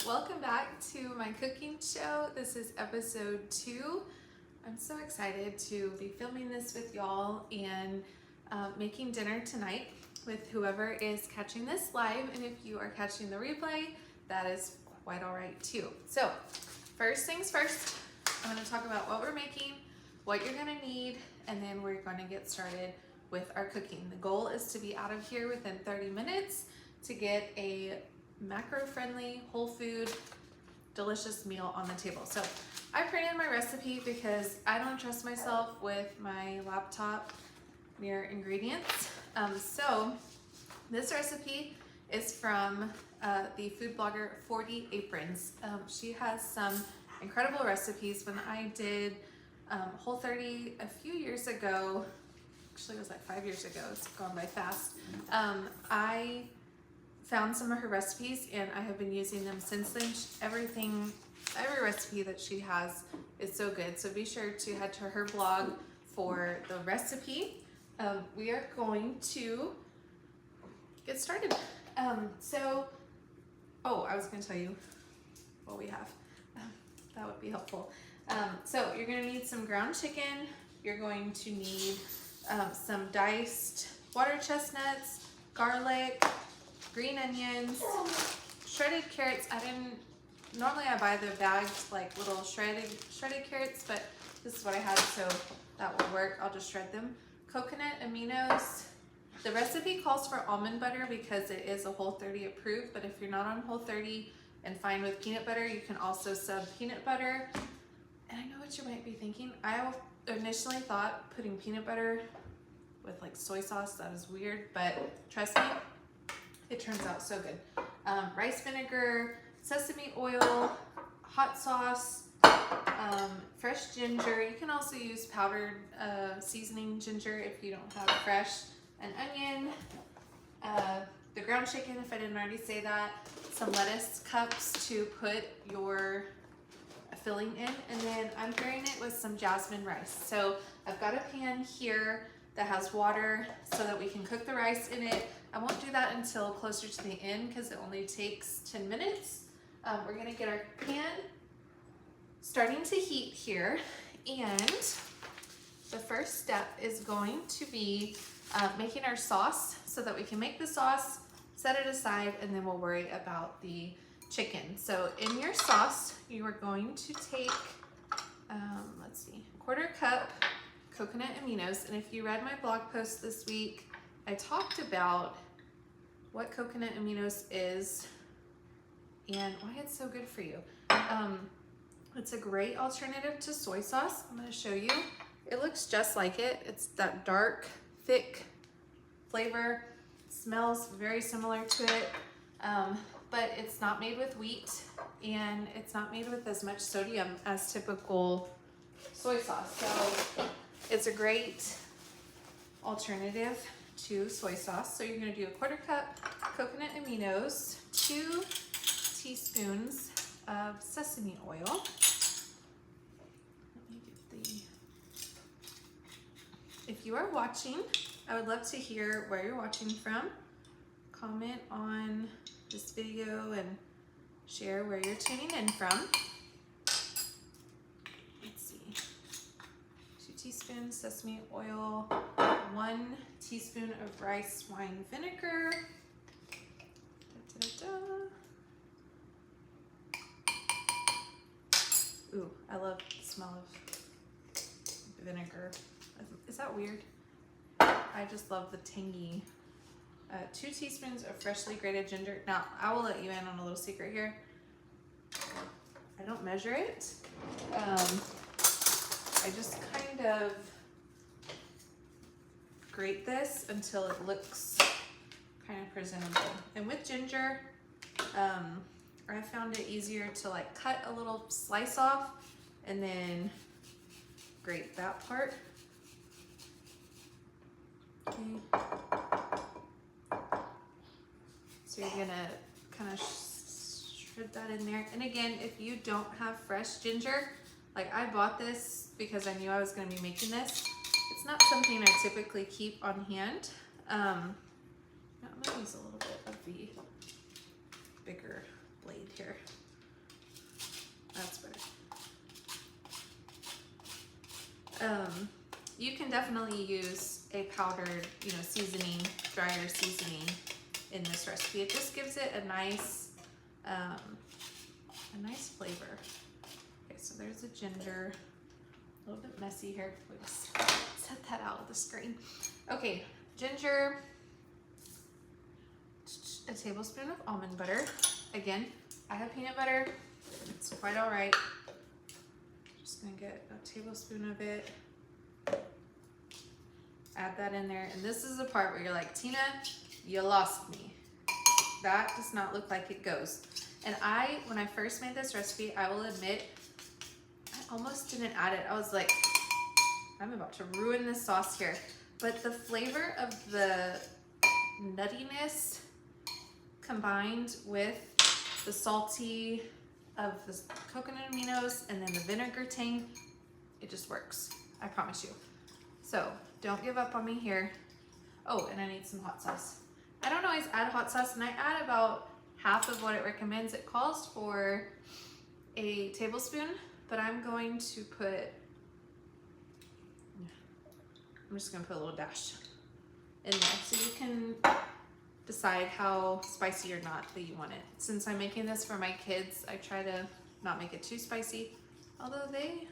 Welcome back to my cooking show. This is episode 2. I'm so excited to be filming this with y'all and making dinner tonight with whoever is catching this live. And if you are catching the replay, that is quite all right too. So first things first, I'm going to talk about what we're making, what you're going to need, and then we're going to get started with our cooking. The goal is to be out of here within 30 minutes to get a macro-friendly, whole food, delicious meal on the table. So I printed my recipe because I don't trust myself with my laptop near ingredients. So this recipe is from the food blogger 40 Aprons. She has some incredible recipes. When I did Whole30 a few years ago, actually it was like 5 years ago, it's gone by fast, I found some of her recipes and I have been using them since then. Every recipe that she has is so good. So be sure to head to her blog for the recipe. We are going to get started. I was going to tell you what we have. That would be helpful. So you're going to need some ground chicken. You're going to need some diced water chestnuts, garlic, green onions, shredded carrots. Normally I buy the bagged like little shredded carrots, but this is what I had, so that will work. I'll just shred them. Coconut aminos. The recipe calls for almond butter because it is a Whole30 approved, but if you're not on Whole30 and fine with peanut butter, you can also sub peanut butter. And I know what you might be thinking. I initially thought putting peanut butter with like soy sauce, that is weird, but trust me, it turns out so good. Rice vinegar, sesame oil, hot sauce, fresh ginger. You can also use powdered seasoning ginger if you don't have fresh. An onion, the ground chicken if I didn't already say that, some lettuce cups to put your filling in, and then I'm pairing it with some jasmine rice. So I've got a pan here that has water so that we can cook the rice in it. I won't do that until closer to the end because it only takes 10 minutes. We're gonna get our pan starting to heat here, and the first step is going to be making our sauce so that we can make the sauce, set it aside, and then we'll worry about the chicken. So in your sauce, you are going to take, let's see, a 1/4 cup coconut aminos. And if you read my blog post this week, I talked about what coconut aminos is and why it's so good for you. It's a great alternative to soy sauce. I'm going to show you. It looks just like it. It's that dark, thick flavor. It smells very similar to it, but it's not made with wheat and it's not made with as much sodium as typical soy sauce. So it's a great alternative to soy sauce. So you're going to do a 1/4 cup coconut aminos, 2 teaspoons of sesame oil. Let me get the... If you are watching, I would love to hear where you're watching from. Comment on this video and share where you're tuning in from. Let's see. 2 teaspoons sesame oil, 1 teaspoon of rice wine vinegar. Ooh, I love the smell of vinegar. Is that weird? I just love the tangy. 2 teaspoons of freshly grated ginger. Now, I will let you in on a little secret here. I don't measure it. I just kind of grate this until it looks kind of presentable. And with ginger, I found it easier to like cut a little slice off and then grate that part. Okay. So you're gonna kind of shred that in there. And again, if you don't have fresh ginger, like I bought this because I knew I was gonna be making this. It's not something I typically keep on hand. Now I'm gonna use a little bit of the bigger blade here. That's better. You can definitely use a powdered, seasoning, drier seasoning in this recipe. It just gives it a nice flavor. Okay, so there's the ginger. A little bit messy here. Let's set that out of the screen. Okay, ginger, a tablespoon of almond butter. Again, I have peanut butter. It's quite all right. Just gonna get a tablespoon of it. Add that in there. And this is the part where you're like, Tina, you lost me. That does not look like it goes. And when I first made this recipe, I will admit, I almost didn't add it. I was like, I'm about to ruin this sauce here. But the flavor of the nuttiness combined with the salty of the coconut aminos and then the vinegar tang, it just works. I promise you. So don't give up on me here. Oh, and I need some hot sauce. I don't always add hot sauce, and I add about half of what it recommends. It calls for a tablespoon, but I'm going to put, I'm just gonna put a little dash in there so you can decide how spicy or not that you want it. Since I'm making this for my kids, I try to not make it too spicy, although they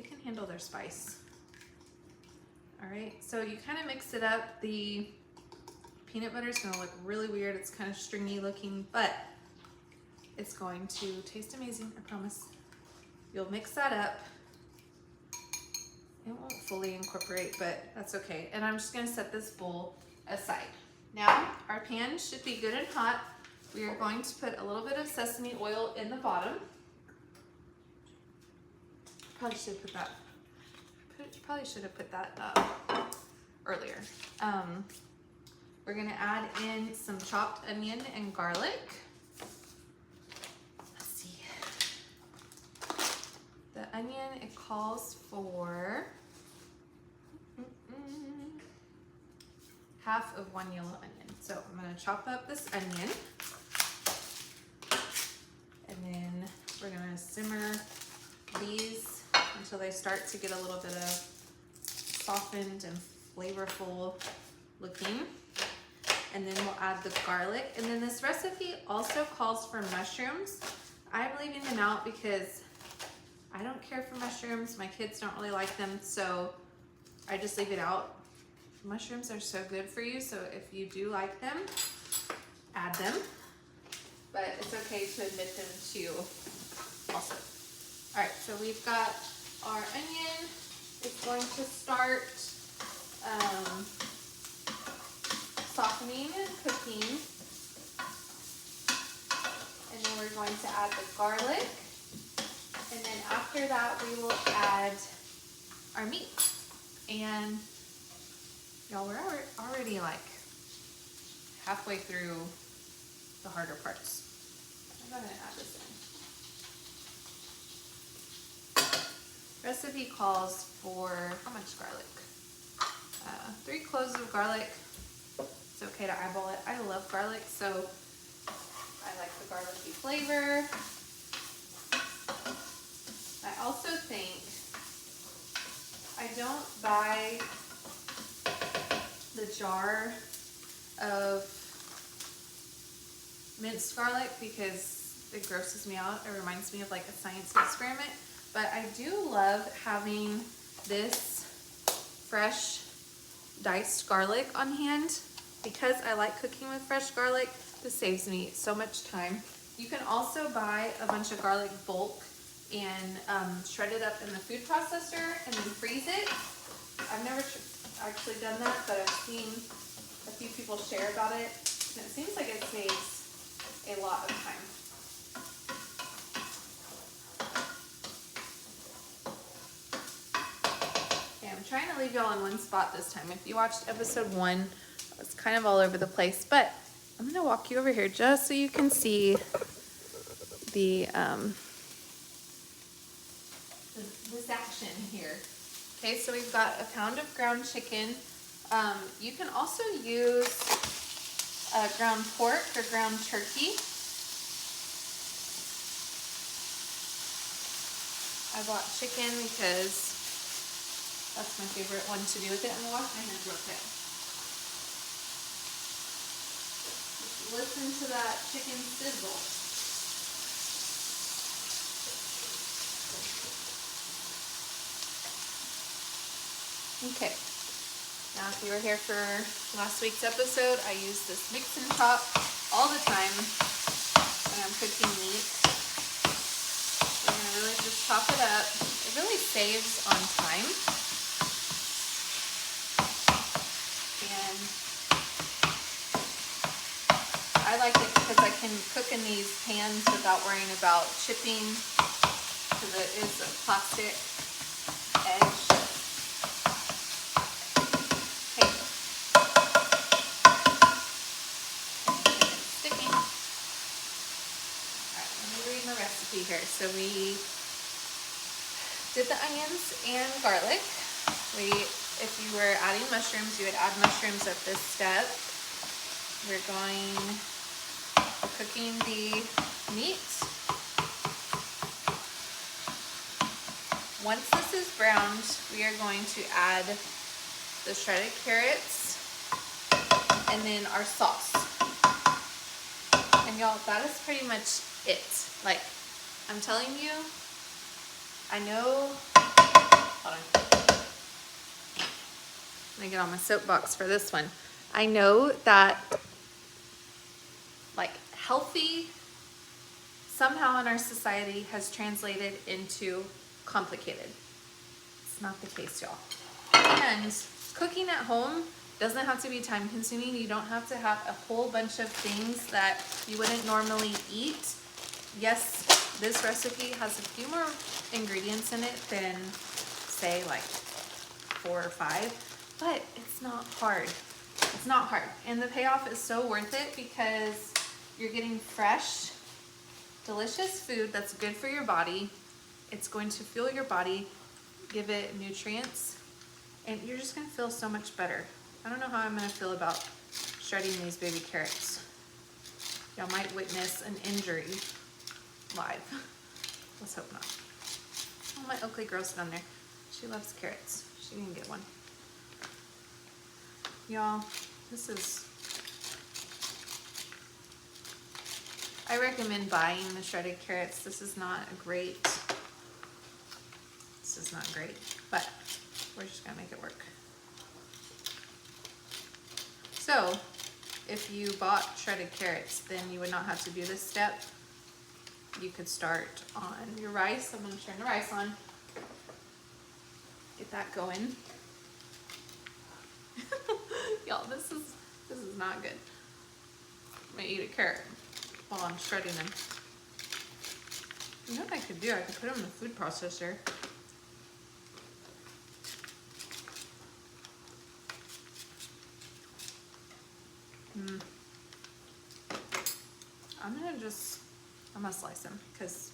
can handle their spice. All right, so you kind of mix it up. The peanut butter is gonna look really weird. It's kind of stringy looking, but it's going to taste amazing, I promise. You'll mix that up. It won't fully incorporate, but that's okay. And I'm just gonna set this bowl aside. Now, our pan should be good and hot. We are going to put a little bit of sesame oil in the bottom. Probably should have put that earlier. We're gonna add in some chopped onion and garlic. Let's see. The onion, it calls for half of one yellow onion. So I'm gonna chop up this onion, and then we're gonna simmer these until they start to get a little bit of softened and flavorful looking. And then we'll add the garlic. And then this recipe also calls for mushrooms. I'm leaving them out because I don't care for mushrooms. My kids don't really like them, so I just leave it out. Mushrooms are so good for you, so if you do like them, add them. But it's okay to admit them too also. All right, so we've got our onion. It's going to start softening and cooking. And then we're going to add the garlic. And then after that, we will add our meat. And y'all, we're already like halfway through the harder parts. I'm gonna add this in. Recipe calls for how much garlic? 3 cloves of garlic. It's okay to eyeball it. I love garlic, so I like the garlicky flavor. I also think I don't buy the jar of minced garlic because it grosses me out. It reminds me of like a science experiment. But I do love having this fresh diced garlic on hand because I like cooking with fresh garlic. This saves me so much time. You can also buy a bunch of garlic bulk and shred it up in the food processor and then freeze it. I've never actually done that, but I've seen a few people share about it, and it seems like it saves a lot of time. Okay, I'm trying to leave y'all in one spot this time. If you watched episode 1, I was kind of all over the place, but I'm gonna walk you over here just so you can see this action here. Okay, so we've got a pound of ground chicken. You can also use ground pork or ground turkey. I bought chicken because that's my favorite one to do with it. And wash my hands real quick. Just listen to that chicken sizzle. Okay. Now, if you were here for last week's episode, I use this mix and chop all the time when I'm cooking meat. I'm gonna really just chop it up. It really saves on time. And I like it because I can cook in these pans without worrying about chipping, because it is a plastic edge. Okay. It's sticking. Alright, let me read my recipe here. So we did the onions and garlic. If you were adding mushrooms, you would add mushrooms at this step. We're cooking the meat. Once this is browned, we are going to add the shredded carrots and then our sauce. And y'all, that is pretty much it. Like, I'm telling you, I know, hold on. Let me get on my soapbox for this one. I know that like healthy somehow in our society has translated into complicated. It's not the case, y'all. And cooking at home doesn't have to be time consuming. You don't have to have a whole bunch of things that you wouldn't normally eat. Yes, this recipe has a few more ingredients in it than say like 4 or 5, but it's not hard. It's not hard. And the payoff is so worth it because you're getting fresh, delicious food that's good for your body. It's going to fuel your body, give it nutrients, and you're just gonna feel so much better. I don't know how I'm gonna feel about shredding these baby carrots. Y'all might witness an injury live. Let's hope not. Oh, my Oakley girl's down there. She loves carrots. She didn't get one. Y'all, this is, I recommend buying the shredded carrots. This is not great, but we're just gonna make it work. So, if you bought shredded carrots, then you would not have to do this step. You could start on your rice. I'm gonna turn the rice on. Get that going. Y'all, this is not good. I'm gonna eat a carrot while I'm shredding them. You know what I could do? I could put them in the food processor. I'm gonna slice them because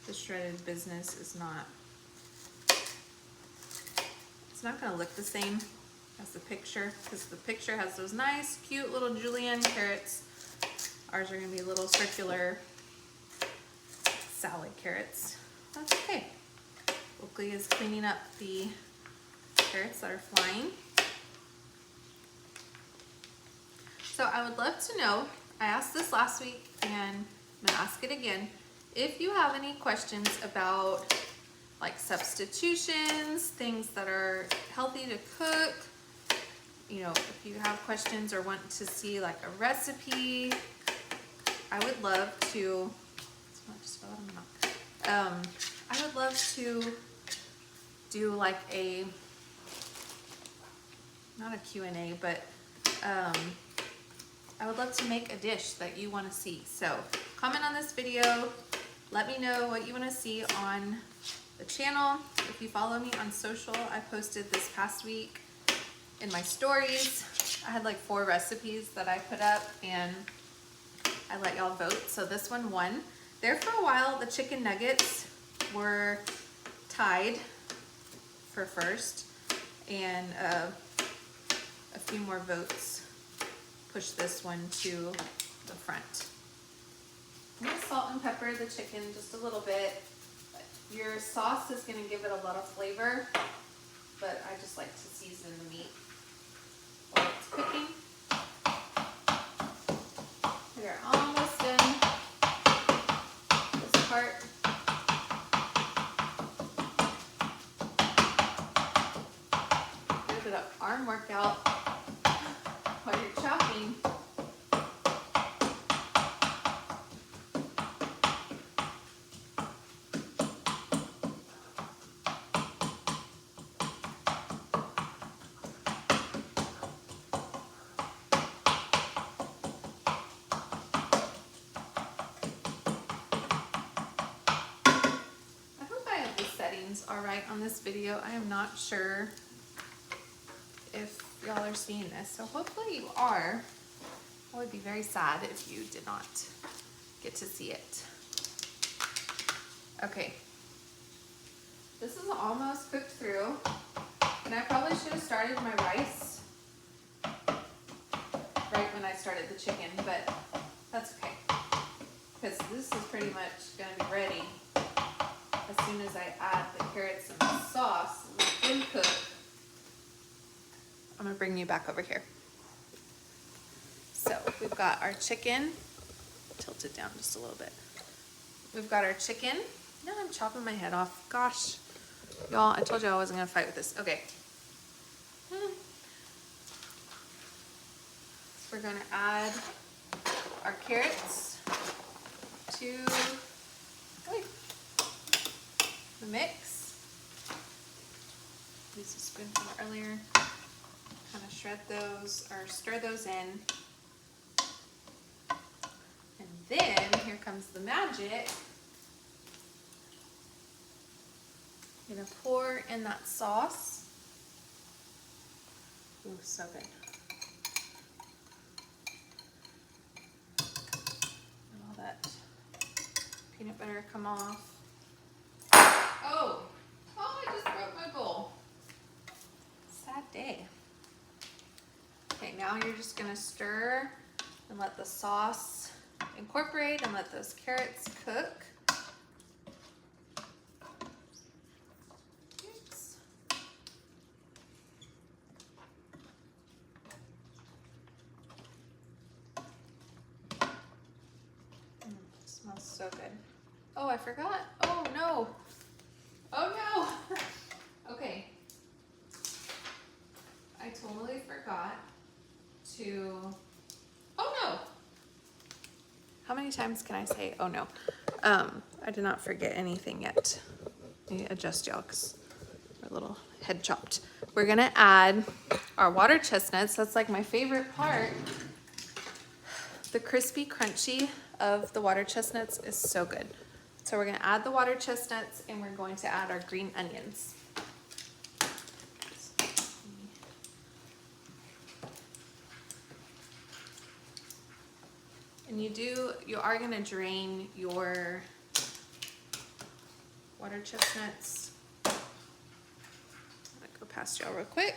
the shredded business is not, it's not gonna look the same as the picture, because the picture has those nice, cute little julienne carrots. Ours are gonna be little circular salad carrots. That's okay. Oakley is cleaning up the carrots that are flying. So I would love to know, I asked this last week and I'm gonna ask it again, if you have any questions about like substitutions, things that are healthy to cook, you know, if you have questions or want to see like a recipe, I would love to, I would love to do like a, not a Q&A, but I would love to make a dish that you want to see. So comment on this video, let me know what you want to see on the channel. If you follow me on social, I posted this past week in my stories. I had like 4 recipes that I put up and I let y'all vote. So this one won. There for a while, the chicken nuggets were tied for first, and a few more votes pushed this one to the front. I'm gonna salt and pepper the chicken just a little bit. But Your sauce is going to give it a lot of flavor, but I just like to season the meat while it's cooking. We are almost done this part. A little bit of arm workout while you're chopping. All right on this video. I am not sure if y'all are seeing this, so hopefully you are. I would be very sad if you did not get to see it. Okay, this is almost cooked through, and I probably should have started my rice right when I started the chicken, but that's okay, because this is pretty much going to be ready as soon as I add the carrots and the sauce and let them cook. I'm gonna bring you back over here. So we've got our chicken, tilt it down just a little bit. We've got our chicken. Now I'm chopping my head off. Gosh, y'all, I told you I wasn't gonna fight with this. Okay. So we're gonna add our carrots to the mix. Use a spoon from earlier. Kind of shred those or stir those in. And then here comes the magic. I'm gonna pour in that sauce. Ooh, so good. And all that peanut butter come off. Oh, I just broke my bowl. Sad day. Okay, now you're just gonna stir and let the sauce incorporate and let those carrots cook. Oops. Smells so good. Oh, I forgot. Oh no. Oh no. Okay. I totally forgot to, oh no. How many times can I say, oh no? I did not forget anything yet. Let me adjust y'all because we're a little head chopped. We're gonna add our water chestnuts. That's like my favorite part. The crispy crunchy of the water chestnuts is so good. So we're gonna add the water chestnuts and we're going to add our green onions. And you are gonna drain your water chestnuts. I'm gonna go past y'all real quick.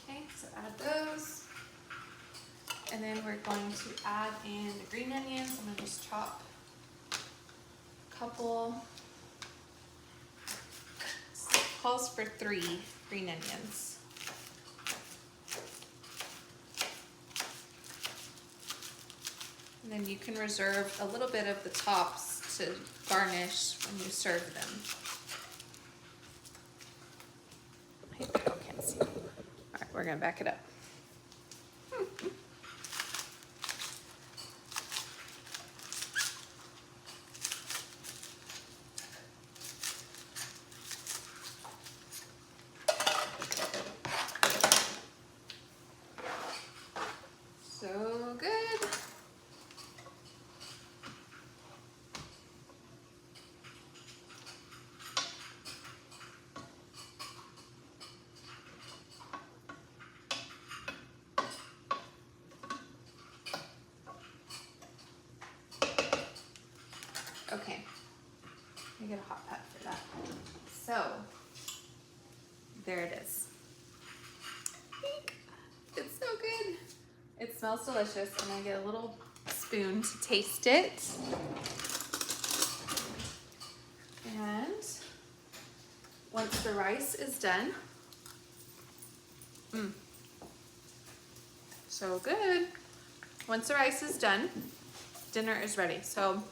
Okay, so add those. And then we're going to add in the green onions. I'm gonna just chop a couple. It calls for 3 green onions. And then you can reserve a little bit of the tops to garnish when you serve them. I hope y'all can't see. All right, we're gonna back it up. So good. Okay, let me get a hot pot for that. So, there it is. It's so good. It smells delicious. I'm gonna get a little spoon to taste it. And once the rice is done, so good. Once the rice is done, dinner is ready. So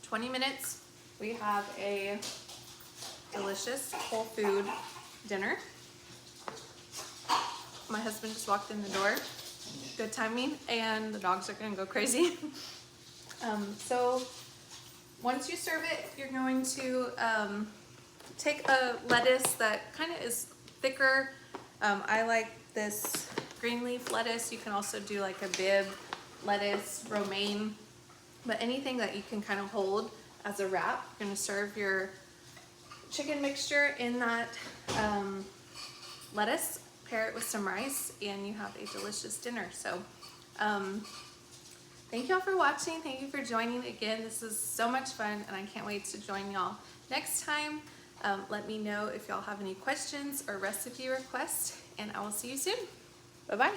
20 minutes, we have a delicious whole food dinner. My husband just walked in the door. Good timing, and the dogs are gonna go crazy. So once you serve it, you're going to take a lettuce that kind of is thicker. I like this green leaf lettuce. You can also do like a bib lettuce, romaine, but anything that you can kind of hold as a wrap. You're gonna serve your chicken mixture in that lettuce, pair it with some rice, and you have a delicious dinner. So thank y'all for watching. Thank you for joining again. This is so much fun, and I can't wait to join y'all next time. Let me know if y'all have any questions or recipe requests, and I will see you soon. Bye-bye.